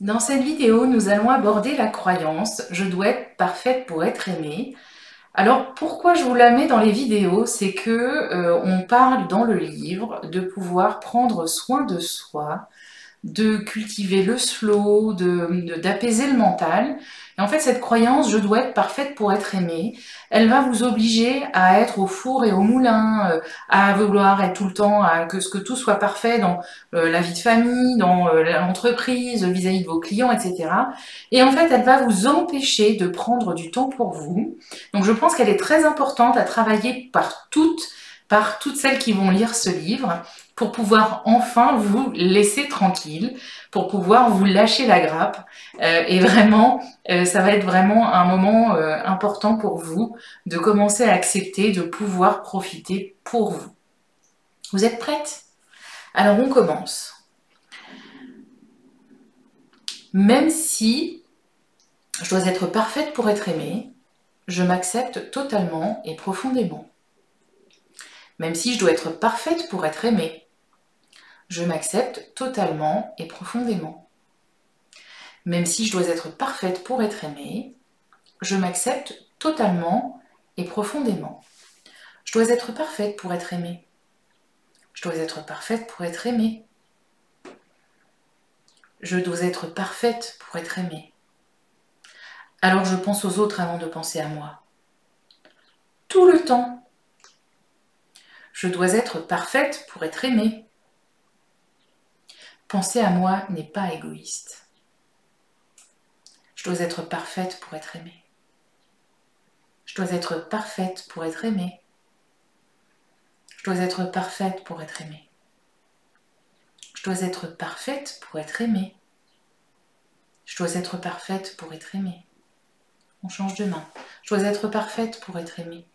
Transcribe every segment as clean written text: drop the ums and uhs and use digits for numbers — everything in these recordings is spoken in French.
Dans cette vidéo, nous allons aborder la croyance « Je dois être parfaite pour être aimée ». Alors, pourquoi je vous la mets dans les vidéos? C'est que on parle dans le livre de pouvoir prendre soin de soi, de cultiver le slow, d'apaiser le mental. Et en fait, cette croyance « je dois être parfaite pour être aimée », elle va vous obliger à être au four et au moulin, à vouloir être tout le temps, que tout soit parfait dans la vie de famille, dans l'entreprise, vis-à-vis de vos clients, etc. Et en fait, elle va vous empêcher de prendre du temps pour vous. Donc je pense qu'elle est très importante à travailler par toutes celles qui vont lire ce livre, pour pouvoir enfin vous laisser tranquille, pour pouvoir vous lâcher la grappe. Et vraiment, ça va être vraiment un moment important pour vous de commencer à accepter de pouvoir profiter pour vous. Vous êtes prête? Alors on commence. Même si je dois être parfaite pour être aimée, je m'accepte totalement et profondément. Même si je dois être parfaite pour être aimée, je m'accepte totalement et profondément. Même si je dois être parfaite pour être aimée, je m'accepte totalement et profondément. Je dois être parfaite pour être aimée. Je dois être parfaite pour être aimée. Je dois être parfaite pour être aimée. Alors je pense aux autres avant de penser à moi. Tout le temps. Je dois être parfaite pour être aimée. Penser à moi n'est pas égoïste. Je dois être parfaite pour être aimée. Je dois être parfaite pour être aimée. Je dois être parfaite pour être aimée. Je dois être parfaite pour être aimée. Je dois être parfaite pour être aimée. On change de main. Je dois être parfaite pour être aimée.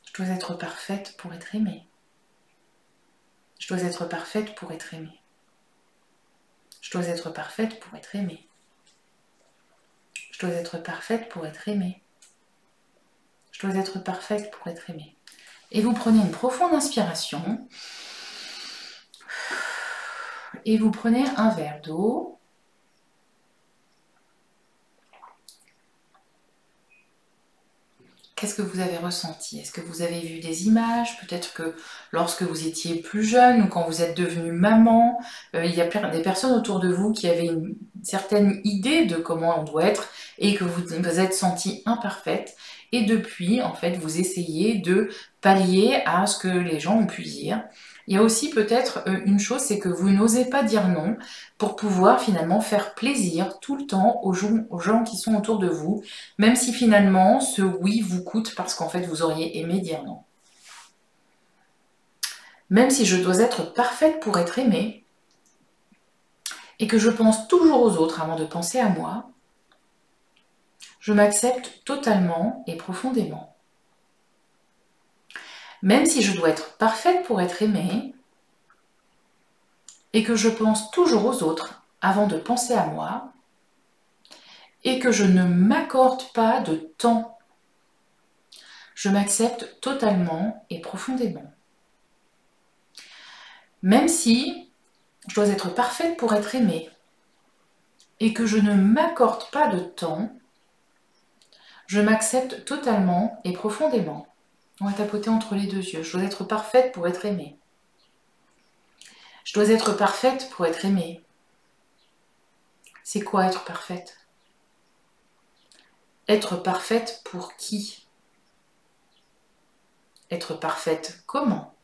Je dois être parfaite pour être aimée. Je dois être parfaite pour être aimée. Je dois être parfaite pour être aimée. Je dois être parfaite pour être aimée. Je dois être parfaite pour être aimée. Et vous prenez une profonde inspiration. Et vous prenez un verre d'eau. Qu'est-ce que vous avez ressenti? Est-ce que vous avez vu des images? Peut-être que lorsque vous étiez plus jeune ou quand vous êtes devenu maman, il y a des personnes autour de vous qui avaient une certaine idée de comment on doit être et que vous vous êtes sentie imparfaite. Et depuis, en fait, vous essayez de pallier à ce que les gens ont pu dire. Il y a aussi peut-être une chose, c'est que vous n'osez pas dire non pour pouvoir finalement faire plaisir tout le temps aux gens qui sont autour de vous, même si finalement ce oui vous coûte parce qu'en fait vous auriez aimé dire non. Même si je dois être parfaite pour être aimée et que je pense toujours aux autres avant de penser à moi, je m'accepte totalement et profondément. Même si je dois être parfaite pour être aimée et que je pense toujours aux autres avant de penser à moi et que je ne m'accorde pas de temps, je m'accepte totalement et profondément. Même si je dois être parfaite pour être aimée et que je ne m'accorde pas de temps, je m'accepte totalement et profondément. On va tapoter entre les deux yeux. Je dois être parfaite pour être aimée. Je dois être parfaite pour être aimée. C'est quoi être parfaite? Être parfaite pour qui? Être parfaite comment?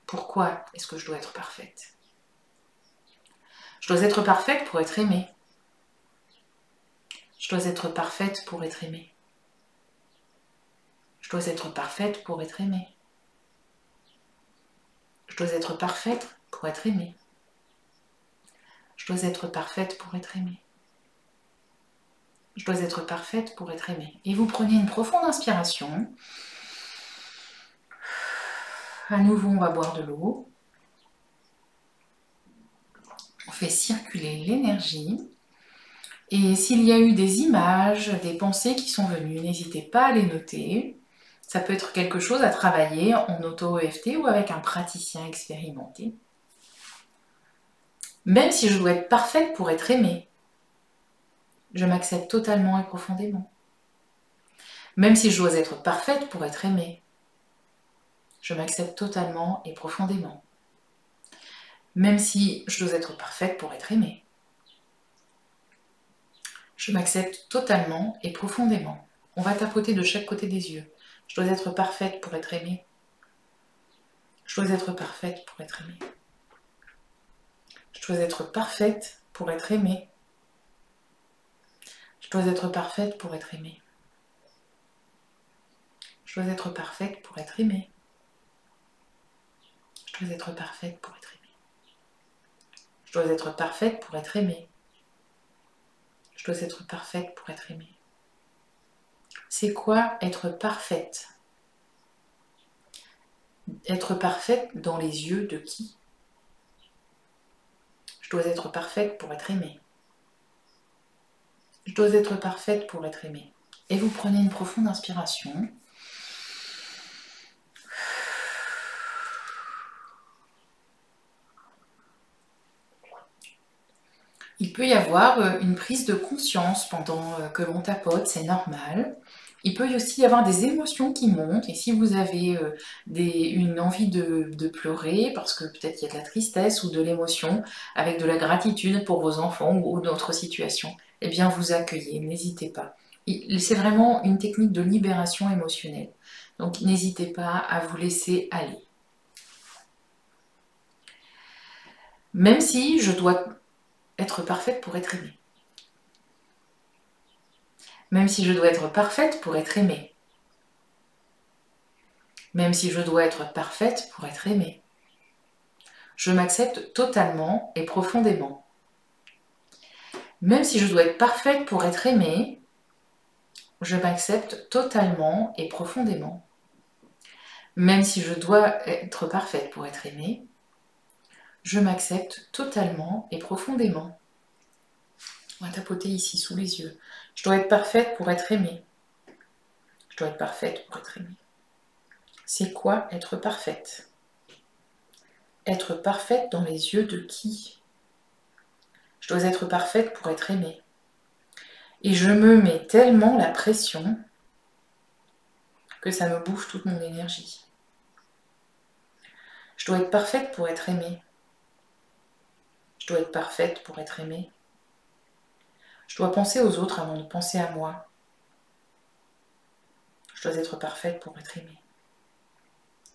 Pourquoi est-ce que je dois être parfaite? Je dois être parfaite pour être aimée. Je dois être parfaite pour être aimée. Je dois être parfaite pour être aimée. Je dois être parfaite pour être aimée. Je dois être parfaite pour être aimée. Je dois être parfaite pour être aimée. Et vous prenez une profonde inspiration. À nouveau, on va boire de l'eau. On fait circuler l'énergie. Et s'il y a eu des images, des pensées qui sont venues, n'hésitez pas à les noter. Ça peut être quelque chose à travailler en auto-EFT ou avec un praticien expérimenté. Même si je dois être parfaite pour être aimée, je m'accepte totalement et profondément. Même si je dois être parfaite pour être aimée, je m'accepte totalement et profondément. Même si je dois être parfaite pour être aimée, je m'accepte totalement et profondément. On va tapoter de chaque côté des yeux. Je dois être parfaite pour être aimée. Je dois être parfaite pour être aimée. Je dois être parfaite pour être aimée. Je dois être parfaite pour être aimée. Je dois être parfaite pour être aimée. Je dois être parfaite pour être aimée. Je dois être parfaite pour être aimée. Je dois être parfaite pour être aimée. C'est quoi être parfaite? Être parfaite dans les yeux de qui? Je dois être parfaite pour être aimée. Je dois être parfaite pour être aimée. Et vous prenez une profonde inspiration. Il peut y avoir une prise de conscience pendant que l'on tapote, c'est normal. Il peut aussi y avoir des émotions qui montent, et si vous avez une envie de pleurer, parce que peut-être il y a de la tristesse ou de l'émotion, avec de la gratitude pour vos enfants ou d'autres situations, eh bien vous accueillez, n'hésitez pas. C'est vraiment une technique de libération émotionnelle, donc n'hésitez pas à vous laisser aller. Même si je dois être parfaite pour être aimée. Même si je dois être parfaite pour être aimée. Même si je dois être parfaite pour être aimée. Je m'accepte totalement et profondément. Même si je dois être parfaite pour être aimée, je m'accepte totalement et profondément. Même si je dois être parfaite pour être aimée, je m'accepte totalement et profondément. On va tapoter ici sous les yeux. Je dois être parfaite pour être aimée. Je dois être parfaite pour être aimée. C'est quoi être parfaite? Être parfaite dans les yeux de qui? Je dois être parfaite pour être aimée. Et je me mets tellement la pression que ça me bouffe toute mon énergie. Je dois être parfaite pour être aimée. Je dois être parfaite pour être aimée. Je dois penser aux autres avant de penser à moi. Je dois être parfaite pour être aimée.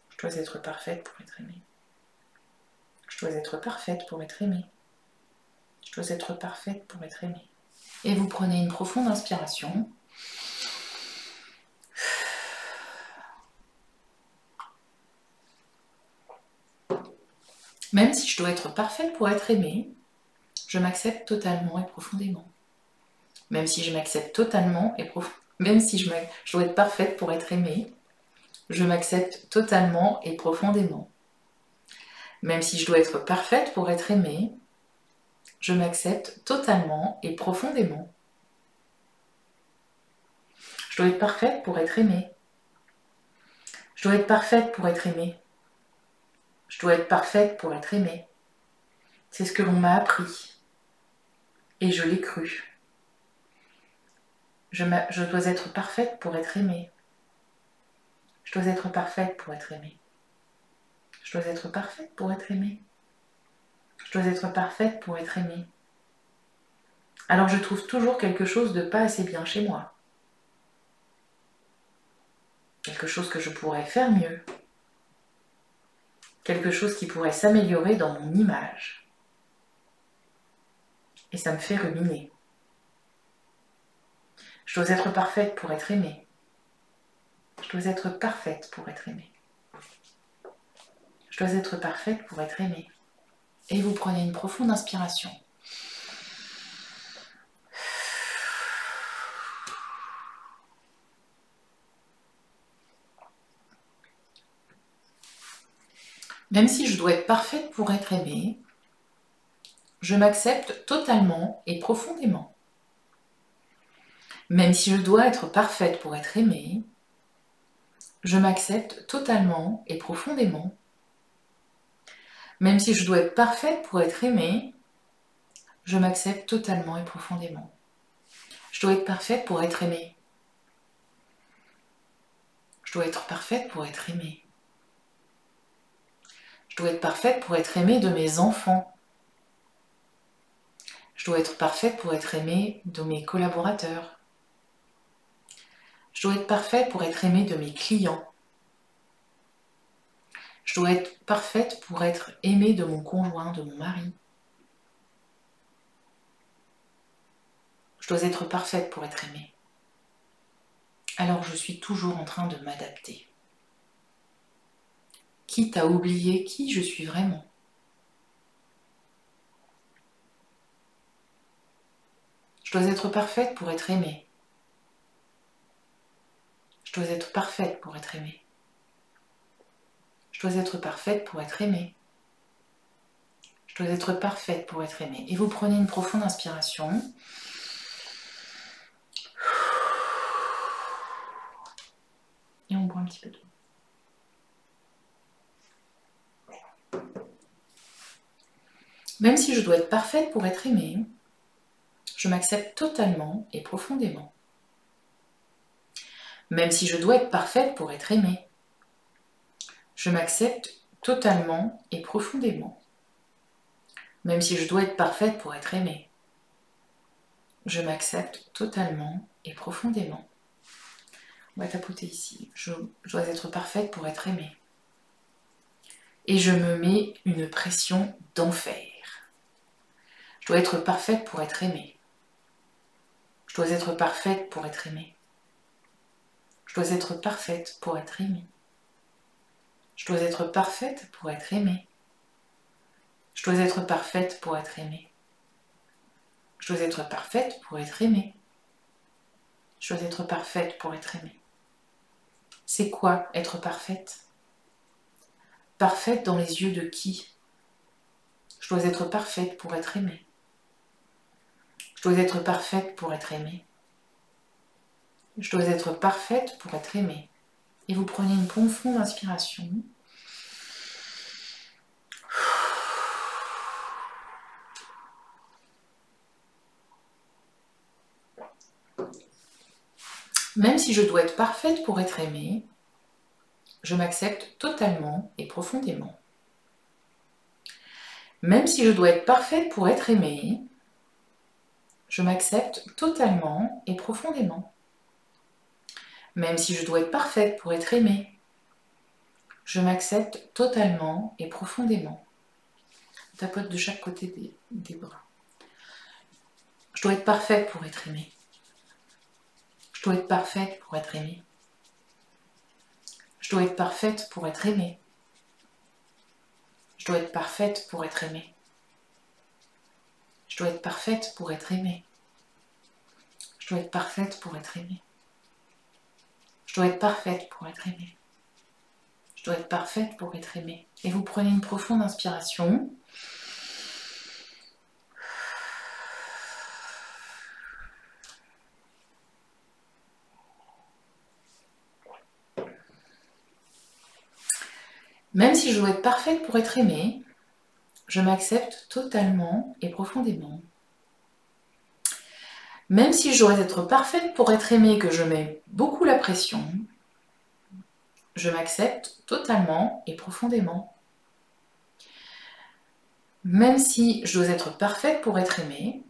Je dois être parfaite pour être aimée. Je dois être parfaite pour être aimée. Je dois être parfaite pour être aimée. Et vous prenez une profonde inspiration. Même si je dois être parfaite pour être aimée, je m'accepte totalement et profondément. Même si je m'accepte totalement et profondément, même si je dois être parfaite pour être aimée, je m'accepte totalement et profondément. Même si je dois être parfaite pour être aimée, je m'accepte totalement et profondément. Je dois être parfaite pour être aimée. Je dois être parfaite pour être aimée. Je dois être parfaite pour être aimée. C'est ce que l'on m'a appris. Et je l'ai cru. Je dois être parfaite pour être aimée. Je dois être parfaite pour être aimée. Je dois être parfaite pour être aimée. Je dois être parfaite pour être aimée. Alors je trouve toujours quelque chose de pas assez bien chez moi. Quelque chose que je pourrais faire mieux. Quelque chose qui pourrait s'améliorer dans mon image. Et ça me fait ruminer. Je dois être parfaite pour être aimée. Je dois être parfaite pour être aimée. Je dois être parfaite pour être aimée. Et vous prenez une profonde inspiration. Même si je dois être parfaite pour être aimée, je m'accepte totalement et profondément. Même si je dois être parfaite pour être aimée, je m'accepte totalement et profondément. Même si je dois être parfaite pour être aimée, Je m'accepte totalement et profondément. Je dois être parfaite pour être aimée. Je dois être parfaite pour être aimée. Je dois être parfaite pour être aimée de mes enfants. Je dois être parfaite pour être aimée de mes collaborateurs. Je dois être parfaite pour être aimée de mes clients. Je dois être parfaite pour être aimée de mon conjoint, de mon mari. Je dois être parfaite pour être aimée. Alors je suis toujours en train de m'adapter. Quitte à oublier qui je suis vraiment. Je dois être parfaite pour être aimée. Je dois être parfaite pour être aimée. Je dois être parfaite pour être aimée. Je dois être parfaite pour être aimée. Et vous prenez une profonde inspiration. Et on boit un petit peu d'eau. Même si je dois être parfaite pour être aimée, je m'accepte totalement et profondément. Même si je dois être parfaite pour être aimée, je m'accepte totalement et profondément. Même si je dois être parfaite pour être aimée, je m'accepte totalement et profondément. On va tapoter ici. Je dois être parfaite pour être aimée. Et je me mets une pression d'enfer. Je dois être parfaite pour être aimée. Je dois être parfaite pour être aimée. Je dois être parfaite pour être aimée. Je dois être parfaite pour être aimée. Je dois être parfaite pour être aimée. Je dois être parfaite pour être aimée. Je dois être parfaite pour être aimée. C'est quoi être parfaite? Parfaite dans les yeux de qui? Je dois être parfaite pour être aimée. Je dois être parfaite pour être aimée. Je dois être parfaite pour être aimée. Et vous prenez une profonde inspiration. Même si je dois être parfaite pour être aimée, je m'accepte totalement et profondément. Même si je dois être parfaite pour être aimée, je m'accepte totalement et profondément. Même si je dois être parfaite pour être aimée, je m'accepte totalement et profondément. On tapote de chaque côté des bras. Je dois être parfaite pour être aimée. Je dois être parfaite pour être aimée. Je dois être parfaite pour être aimée. Je dois être parfaite pour être aimée. Je dois être parfaite pour être aimée. Je dois être parfaite pour être aimée. Je dois être parfaite pour être aimée. Je dois être parfaite pour être aimée. Et vous prenez une profonde inspiration. Même si je dois être parfaite pour être aimée, je m'accepte totalement et profondément. Même si je dois être parfaite pour être aimée et que je mets beaucoup la pression, je m'accepte totalement et profondément. Même si je dois être parfaite pour être aimée,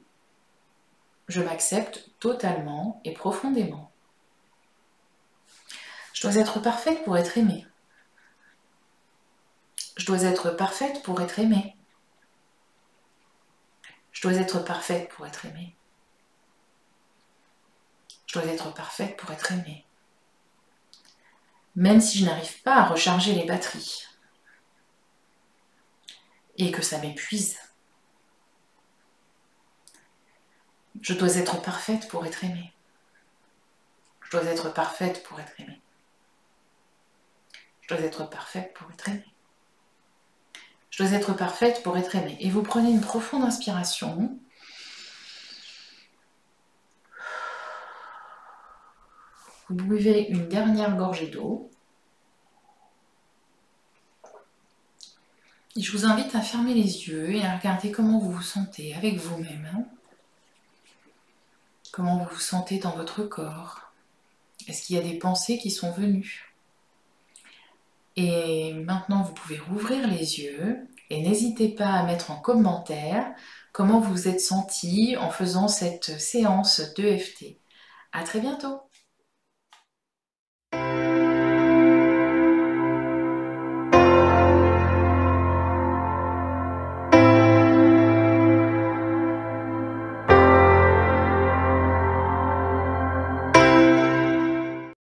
je m'accepte totalement et profondément. Je dois être parfaite pour être aimée. Je dois être parfaite pour être aimée. Je dois être parfaite pour être aimée. Je dois être parfaite pour être aimée. Même si je n'arrive pas à recharger les batteries et que ça m'épuise, je dois être parfaite pour être aimée. Je dois être parfaite pour être aimée. Je dois être parfaite pour être aimée. Je dois être parfaite pour être aimée. Et vous prenez une profonde inspiration. Vous buvez une dernière gorgée d'eau. Et je vous invite à fermer les yeux et à regarder comment vous vous sentez avec vous-même. Comment vous vous sentez dans votre corps. Est-ce qu'il y a des pensées qui sont venues? Et maintenant, vous pouvez rouvrir les yeux et n'hésitez pas à mettre en commentaire comment vous vous êtes senti en faisant cette séance d'EFT. À très bientôt!